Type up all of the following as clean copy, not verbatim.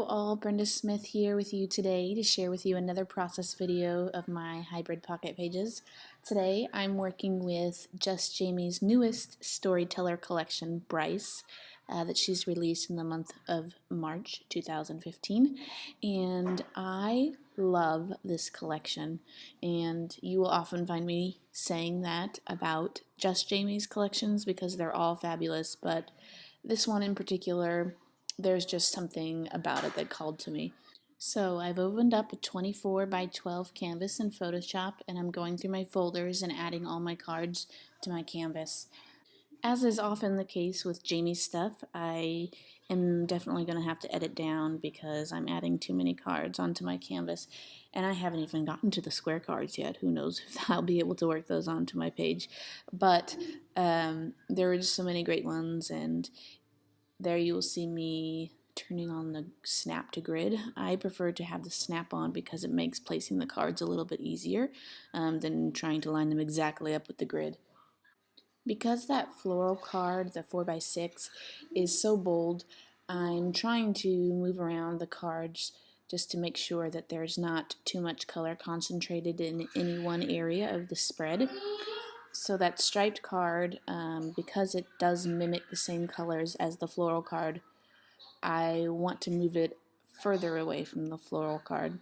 all, Brenda Smith here with you today to share with you another process video of my hybrid pocket pages. Today I'm working with Just Jaimee's newest storyteller collection, Bryce, that she's released in the month of March 2015, and I love this collection, and you will often find me saying that about Just Jaimee's collections because they're all fabulous, but this one in particular, there's just something about it that called to me. So I've opened up a 24 by 12 canvas in Photoshop, and I'm going through my folders and adding all my cards to my canvas. As is often the case with Jaimee's stuff, I am definitely going to have to edit down because I'm adding too many cards onto my canvas, and I haven't even gotten to the square cards yet. Who knows if I'll be able to work those onto my page. But there are just so many great ones, and there you will see me turning on the snap to grid. I prefer to have the snap on because it makes placing the cards a little bit easier than trying to line them exactly up with the grid. Because that floral card, the 4x6, is so bold, I'm trying to move around the cards just to make sure that there's not too much color concentrated in any one area of the spread. So that striped card, because it does mimic the same colors as the floral card, I want to move it further away from the floral card.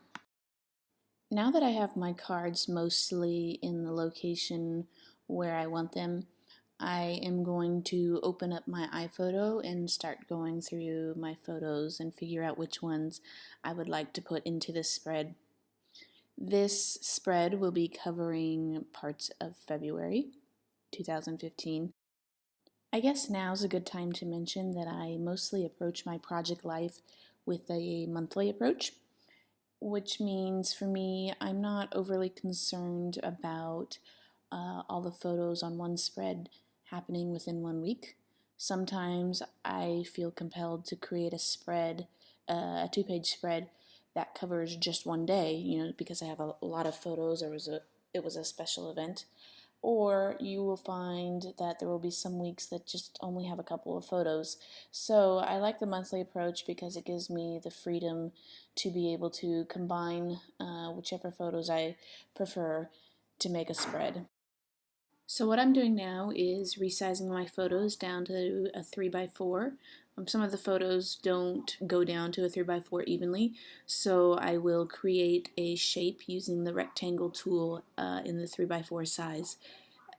Now that I have my cards mostly in the location where I want them, I am going to open up my iPhoto and start going through my photos and figure out which ones I would like to put into this spread. This spread will be covering parts of February 2015. I guess now's a good time to mention that I mostly approach my project life with a monthly approach, which means for me I'm not overly concerned about all the photos on one spread happening within 1 week. Sometimes I feel compelled to create a spread, a 2-page spread that covers just one day, because I have a lot of photos, or it was a special event. Or you will find that there will be some weeks that just only have a couple of photos. So I like the monthly approach because it gives me the freedom to be able to combine whichever photos I prefer to make a spread. So what I'm doing now is resizing my photos down to a 3x4. Some of the photos don't go down to a 3x4 evenly, so I will create a shape using the rectangle tool in the 3x4 size.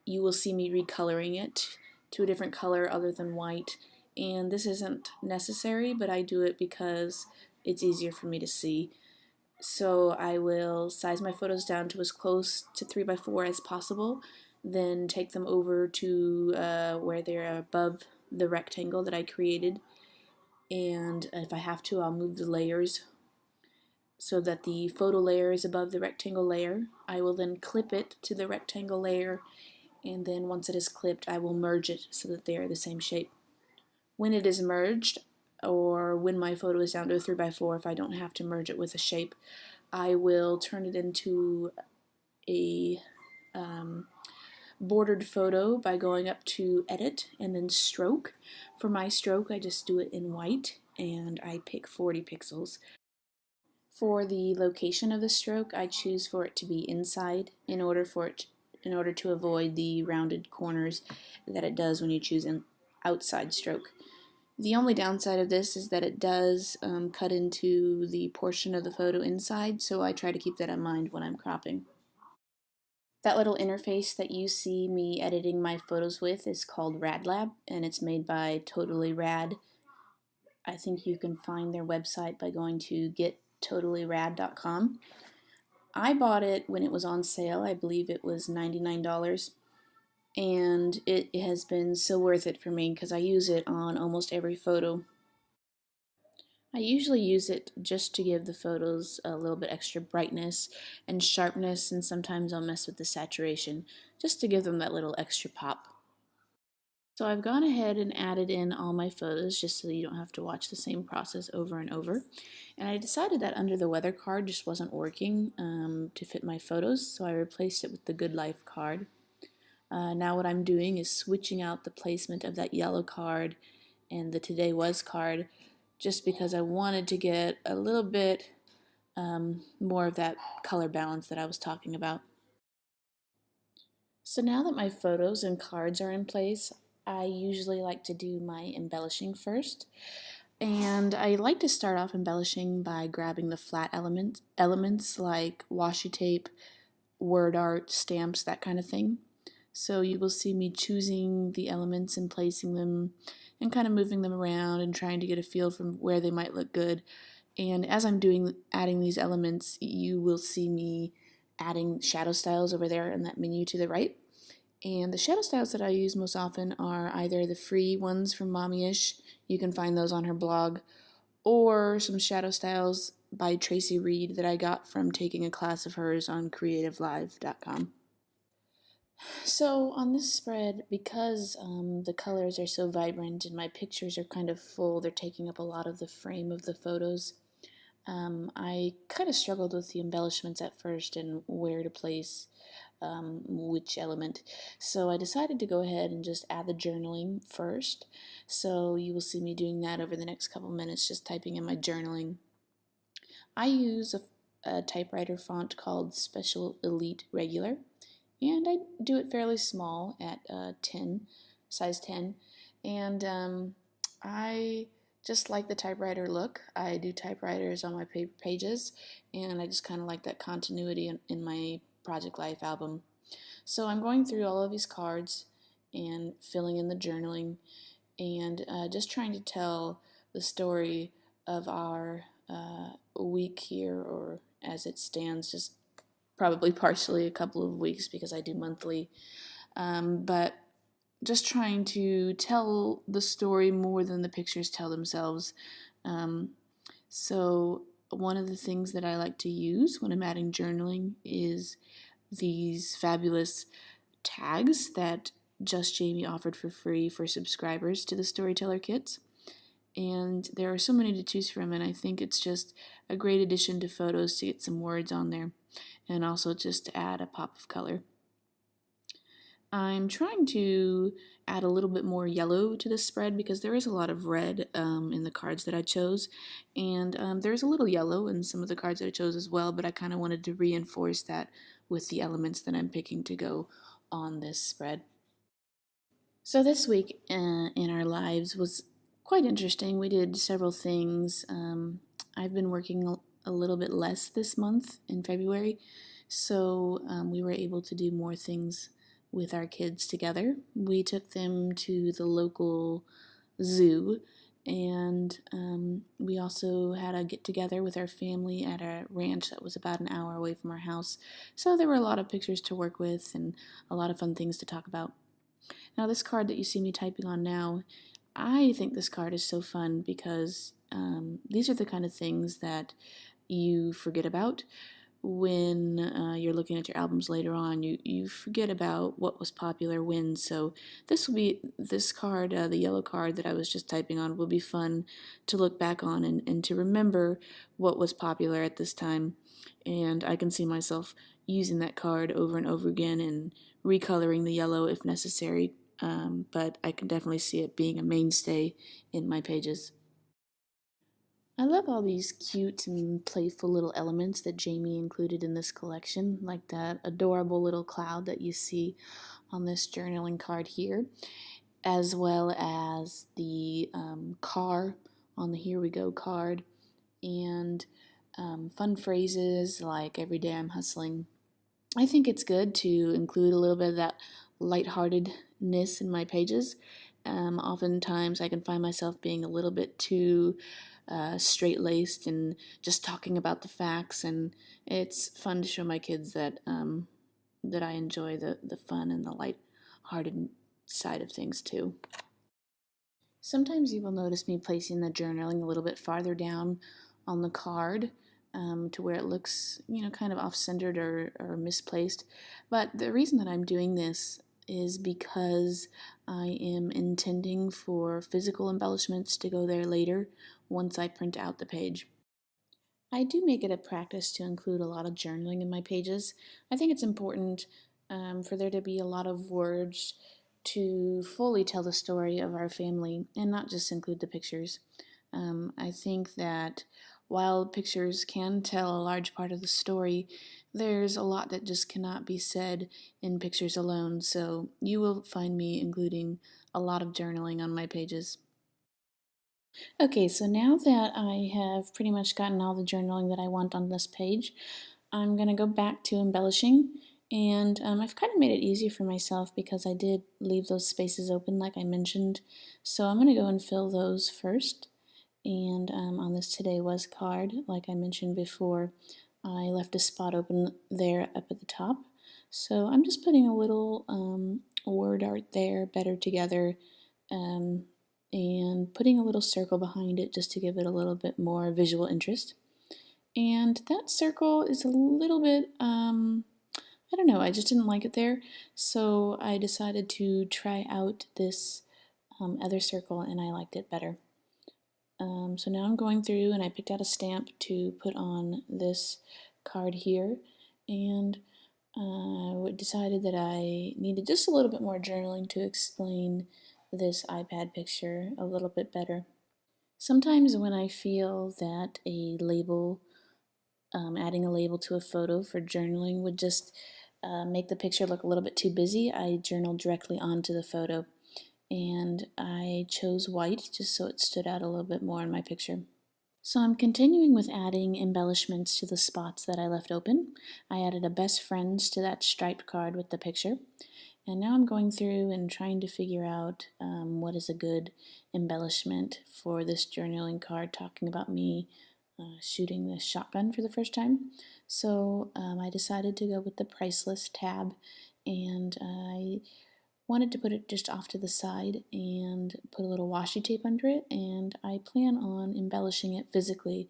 You will see me recoloring it to a different color other than white, and this isn't necessary, but I do it because it's easier for me to see. So I will size my photos down to as close to 3x4 as possible, then take them over to where they're above the rectangle that I created, and if I have to, I'll move the layers so that the photo layer is above the rectangle layer. I will then clip it to the rectangle layer, and then once it is clipped, I will merge it so that they are the same shape. When it is merged, or when my photo is down to a 3x4, if I don't have to merge it with a shape, I will turn it into a bordered photo by going up to Edit and then Stroke. For my stroke, I just do it in white, and I pick 40 pixels. For the location of the stroke, I choose for it to be inside in order to avoid the rounded corners that it does when you choose an outside stroke. The only downside of this is that it does cut into the portion of the photo inside, so I try to keep that in mind when I'm cropping. That little interface that you see me editing my photos with is called RadLab, and it's made by Totally Rad. I think you can find their website by going to gettotallyrad.com. I bought it when it was on sale. I believe it was $99, and it has been so worth it for me because I use it on almost every photo. I usually use it just to give the photos a little bit extra brightness and sharpness, and sometimes I'll mess with the saturation just to give them that little extra pop. So I've gone ahead and added in all my photos just so that you don't have to watch the same process over and over. And I decided that under the weather card just wasn't working to fit my photos, so I replaced it with the Good Life card. Now what I'm doing is switching out the placement of that yellow card and the Today Was card just because I wanted to get a little bit more of that color balance that I was talking about. So now that my photos and cards are in place, I usually like to do my embellishing first. And I like to start off embellishing by grabbing the flat elements like washi tape, word art, stamps, that kind of thing. So you will see me choosing the elements and placing them and kind of moving them around and trying to get a feel from where they might look good. And as I'm adding these elements, you will see me adding shadow styles over there in that menu to the right. And the shadow styles that I use most often are either the free ones from Mommyish, you can find those on her blog, or some shadow styles by Tracy Reed that I got from taking a class of hers on creativelive.com. So on this spread, because the colors are so vibrant and my pictures are kind of full, they're taking up a lot of the frame of the photos. I kind of struggled with the embellishments at first and where to place which element. So I decided to go ahead and just add the journaling first. So you will see me doing that over the next couple minutes, just typing in my journaling. I use a typewriter font called Special Elite Regular, and I do it fairly small at 10, size 10. And I just like the typewriter look. I do typewriters on my pages, and I just kind of like that continuity in my Project Life album. So I'm going through all of these cards and filling in the journaling and just trying to tell the story of our week here, or as it stands, just probably partially a couple of weeks because I do monthly. But just trying to tell the story more than the pictures tell themselves. So one of the things that I like to use when I'm adding journaling is these fabulous tags that Just Jaimee offered for free for subscribers to the Storyteller Kits. And there are so many to choose from, and I think it's just a great addition to photos to get some words on there, and also just to add a pop of color. I'm trying to add a little bit more yellow to this spread because there is a lot of red in the cards that I chose, and there's a little yellow in some of the cards that I chose as well, but I kind of wanted to reinforce that with the elements that I'm picking to go on this spread. So this week in our lives was quite interesting. We did several things. I've been working a little bit less this month in February, so we were able to do more things with our kids together. We took them to the local zoo, and we also had a get-together with our family at a ranch that was about an hour away from our house. So there were a lot of pictures to work with and a lot of fun things to talk about. Now, this card that you see me typing on now, I think this card is so fun because these are the kind of things that you forget about when you're looking at your albums later on. You forget about what was popular when. So this card, the yellow card that I was just typing on, will be fun to look back on and to remember what was popular at this time. And I can see myself using that card over and over again and recoloring the yellow if necessary. But I can definitely see it being a mainstay in my pages. I love all these cute and playful little elements that Jaimee included in this collection, like that adorable little cloud that you see on this journaling card here, as well as the car on the Here We Go card, and fun phrases like every day I'm hustling. I think it's good to include a little bit of that lightheartedness in my pages. Oftentimes I can find myself being a little bit too straight-laced and just talking about the facts, and it's fun to show my kids that that I enjoy the fun and the light-hearted side of things too. Sometimes you will notice me placing the journaling a little bit farther down on the card to where it looks, kind of off-centered or misplaced. But the reason that I'm doing this is because I am intending for physical embellishments to go there later once I print out the page. I do make it a practice to include a lot of journaling in my pages. I think it's important for there to be a lot of words to fully tell the story of our family and not just include the pictures. I think that while pictures can tell a large part of the story, there's a lot that just cannot be said in pictures alone, so you will find me including a lot of journaling on my pages. Okay, so now that I have pretty much gotten all the journaling that I want on this page, I'm going to go back to embellishing, and I've kind of made it easy for myself because I did leave those spaces open like I mentioned, so I'm going to go and fill those first. And on this Today Was card, like I mentioned before, I left a spot open there up at the top. So I'm just putting a little word art there, better together, um, and putting a little circle behind it just to give it a little bit more visual interest. And that circle is a little bit, I don't know, I just didn't like it there. So I decided to try out this other circle and I liked it better. So now I'm going through and I picked out a stamp to put on this card here, and I decided that I needed just a little bit more journaling to explain this iPad picture a little bit better. Sometimes when I feel that a label, adding a label to a photo for journaling would just make the picture look a little bit too busy, I journal directly onto the photo. And I chose white just so it stood out a little bit more in my picture. So I'm continuing with adding embellishments to the spots that I left open. I added a best friends to that striped card with the picture. And now I'm going through and trying to figure out what is a good embellishment for this journaling card talking about me shooting this shotgun for the first time. So I decided to go with the priceless tab, and I wanted to put it just off to the side and put a little washi tape under it, and I plan on embellishing it physically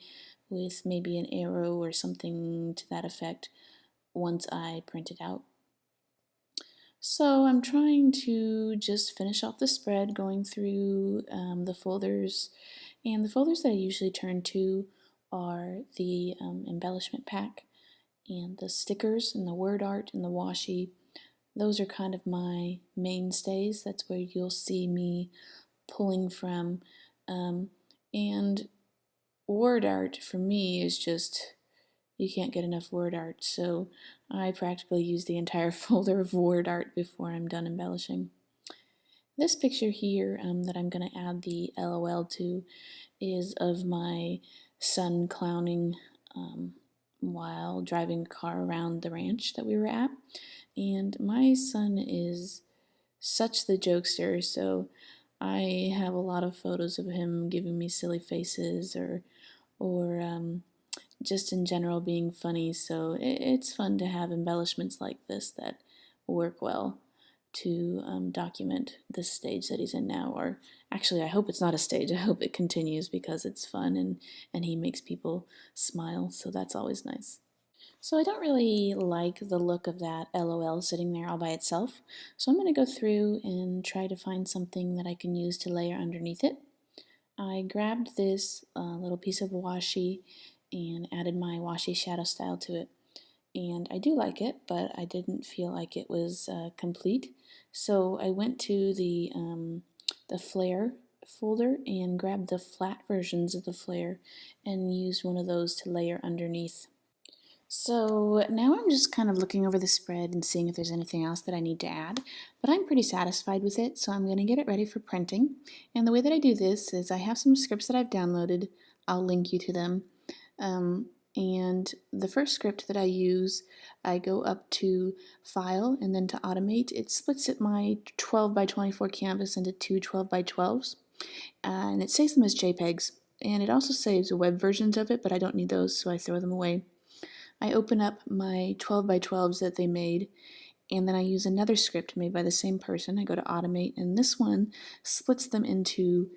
with maybe an arrow or something to that effect once I print it out. So I'm trying to just finish off the spread, going through the folders, and the folders that I usually turn to are the embellishment pack and the stickers and the word art and the washi. Those are kind of my mainstays. That's where you'll see me pulling from. And word art for me is just, you can't get enough word art. So I practically use the entire folder of word art before I'm done embellishing. This picture here that I'm going to add the LOL to is of my son clowning while driving a car around the ranch that we were at. And my son is such the jokester, so I have a lot of photos of him giving me silly faces or just in general being funny. So it's fun to have embellishments like this that work well to document this stage that he's in now. Or actually, I hope it's not a stage. I hope it continues because it's fun and he makes people smile. So that's always nice. So I don't really like the look of that LOL sitting there all by itself. So I'm going to go through and try to find something that I can use to layer underneath it. I grabbed this little piece of washi and added my washi shadow style to it. And I do like it, but I didn't feel like it was complete. So I went to the flare folder and grabbed the flat versions of the flare and used one of those to layer underneath. So now I'm just kind of looking over the spread and seeing if there's anything else that I need to add, but I'm pretty satisfied with it, so I'm going to get it ready for printing. And the way that I do this is I have some scripts that I've downloaded. I'll link you to them. And the first script that I use, I go up to File and then to Automate. It splits it my 12 by 24 canvas into two 12 by 12s, and it saves them as JPEGs. And it also saves web versions of it, but I don't need those, so I throw them away. I open up my 12 by 12s that they made, and then I use another script made by the same person. I go to Automate, and this one splits them into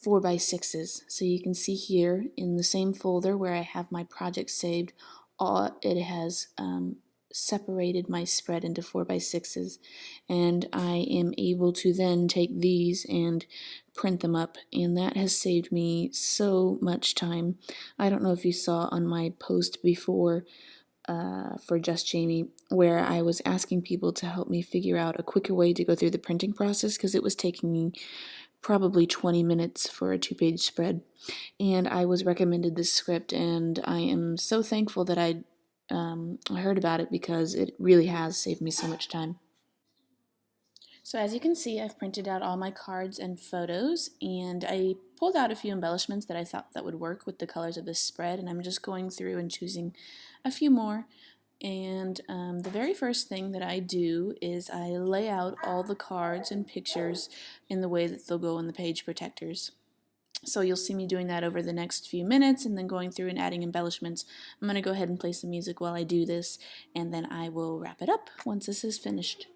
4 by 6s. So you can see here in the same folder where I have my projects saved, it has separated my spread into 4 by 6s, and I am able to then take these and print them up, and that has saved me so much time. I don't know if you saw on my post before for Just Jaimee, where I was asking people to help me figure out a quicker way to go through the printing process because it was taking me probably 20 minutes for a 2-page spread. And I was recommended this script, and I am so thankful that I heard about it, because it really has saved me so much time. So as you can see, I've printed out all my cards and photos, and I pulled out a few embellishments that I thought that would work with the colors of this spread, and I'm just going through and choosing a few more. And the very first thing that I do is I lay out all the cards and pictures in the way that they'll go in the page protectors. So you'll see me doing that over the next few minutes, and then going through and adding embellishments. I'm going to go ahead and play some music while I do this, and then I will wrap it up once this is finished.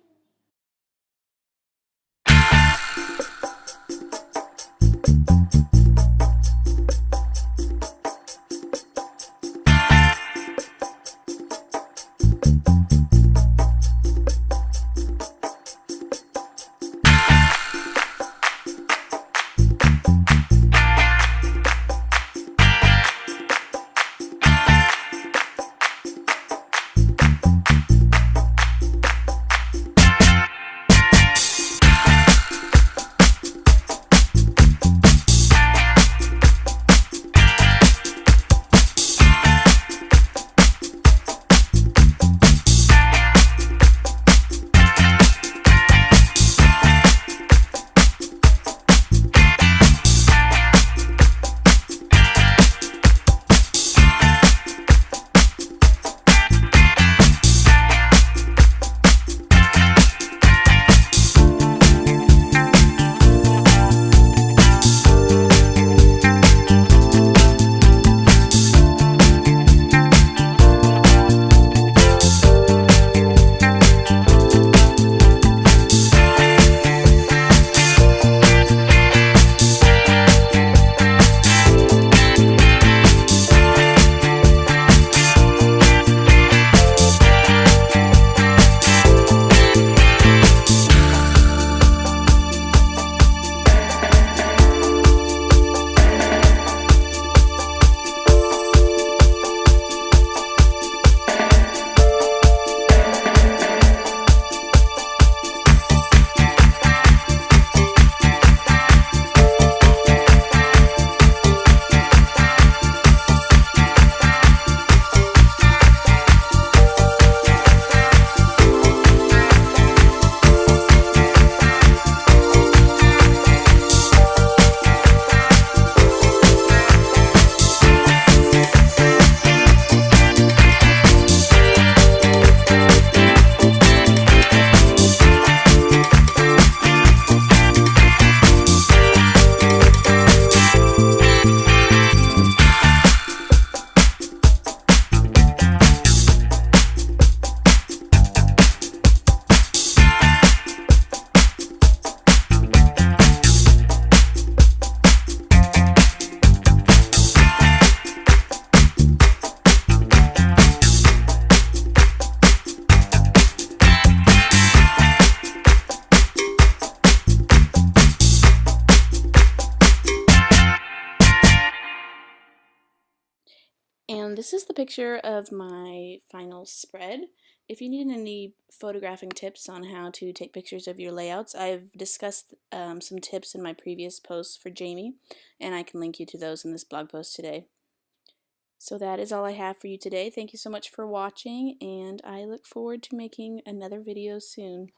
And this is the picture of my final spread. If you need any photographing tips on how to take pictures of your layouts, I've discussed some tips in my previous posts for Jaimee, and I can link you to those in this blog post today. So that is all I have for you today. Thank you so much for watching, and I look forward to making another video soon.